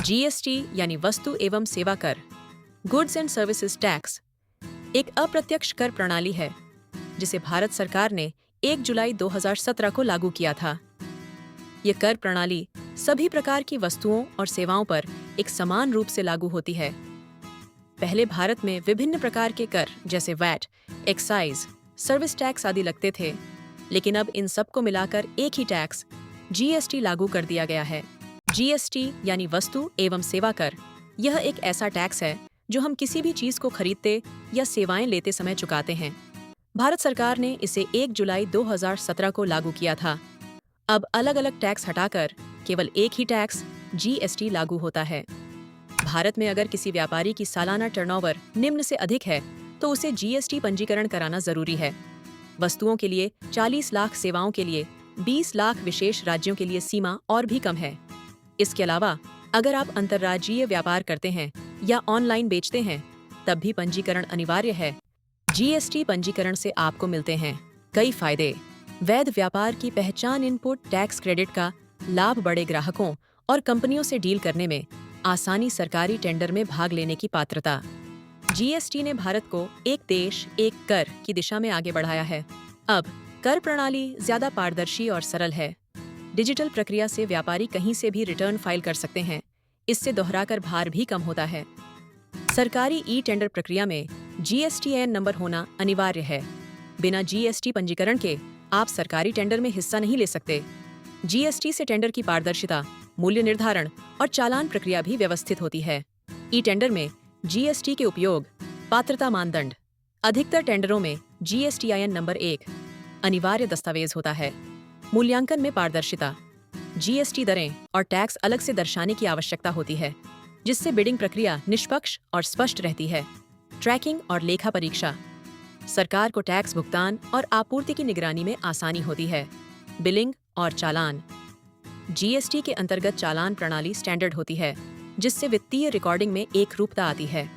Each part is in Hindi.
जीएसटी यानी वस्तु एवं सेवा कर, गुड्स एंड सर्विसेज टैक्स, एक अप्रत्यक्ष कर प्रणाली है जिसे भारत सरकार ने 1 जुलाई 2017 को लागू किया था। ये कर प्रणाली सभी प्रकार की वस्तुओं और सेवाओं पर एक समान रूप से लागू होती है। पहले भारत में विभिन्न प्रकार के कर जैसे वैट, एक्साइज, सर्विस टैक्स आदि लगते थे, लेकिन अब इन सबको मिलाकर एक ही टैक्स जीएसटी लागू कर दिया गया है। जीएसटी यानी वस्तु एवं सेवा कर, यह एक ऐसा टैक्स है जो हम किसी भी चीज को खरीदते या सेवाएं लेते समय चुकाते हैं। भारत सरकार ने इसे 1 जुलाई 2017 को लागू किया था। अब अलग अलग टैक्स हटाकर केवल एक ही टैक्स जीएसटी लागू होता है। भारत में अगर किसी व्यापारी की सालाना टर्नओवर निम्न से अधिक है तो उसे जीएसटी पंजीकरण कराना जरूरी है। वस्तुओं के लिए 40 लाख, सेवाओं के लिए 20 लाख, विशेष राज्यों के लिए सीमा और भी कम है। इसके अलावा अगर आप अंतर्राज्यीय व्यापार करते हैं या ऑनलाइन बेचते हैं तब भी पंजीकरण अनिवार्य है। जीएसटी पंजीकरण से आपको मिलते हैं कई फायदे। वैध व्यापार की पहचान, इनपुट टैक्स क्रेडिट का लाभ, बड़े ग्राहकों और कंपनियों से डील करने में आसानी, सरकारी टेंडर में भाग लेने की पात्रता। जीएसटी ने भारत को एक देश एक कर की दिशा में आगे बढ़ाया है। अब कर प्रणाली ज्यादा पारदर्शी और सरल है। डिजिटल प्रक्रिया से व्यापारी कहीं से भी रिटर्न फाइल कर सकते हैं। इससे दोहराकर भार भी कम होता है। सरकारी ई टेंडर प्रक्रिया में जीएसटीएन नंबर होना अनिवार्य है। बिना जीएसटी पंजीकरण के आप सरकारी टेंडर में हिस्सा नहीं ले सकते। जीएसटी से टेंडर की पारदर्शिता, मूल्य निर्धारण और चालान प्रक्रिया भी व्यवस्थित होती है। ई टेंडर में जीएसटी के उपयोग, पात्रता मानदंड, अधिकतर टेंडरों में जीएसटीआईएन नंबर 1 अनिवार्य दस्तावेज होता है। मूल्यांकन में पारदर्शिता, जीएसटी दरें और टैक्स अलग से दर्शाने की आवश्यकता होती है, जिससे बिडिंग प्रक्रिया निष्पक्ष और स्पष्ट रहती है। ट्रैकिंग और लेखा परीक्षा, सरकार को टैक्स भुगतान और आपूर्ति की निगरानी में आसानी होती है। बिलिंग और चालान, जीएसटी के अंतर्गत चालान प्रणाली स्टैंडर्ड होती है, जिससे वित्तीय रिकॉर्डिंग में एक रूपता आती है।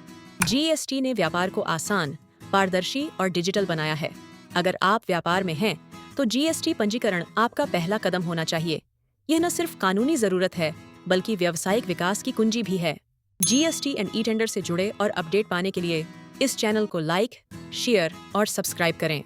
जीएसटी ने व्यापार को आसान, पारदर्शी और डिजिटल बनाया है। अगर आप व्यापार में हैं तो जीएसटी पंजीकरण आपका पहला कदम होना चाहिए। यह न सिर्फ कानूनी जरूरत है बल्कि व्यावसायिक विकास की कुंजी भी है। जीएसटी एंड ई टेंडर से जुड़े और अपडेट पाने के लिए इस चैनल को लाइक, शेयर और सब्सक्राइब करें।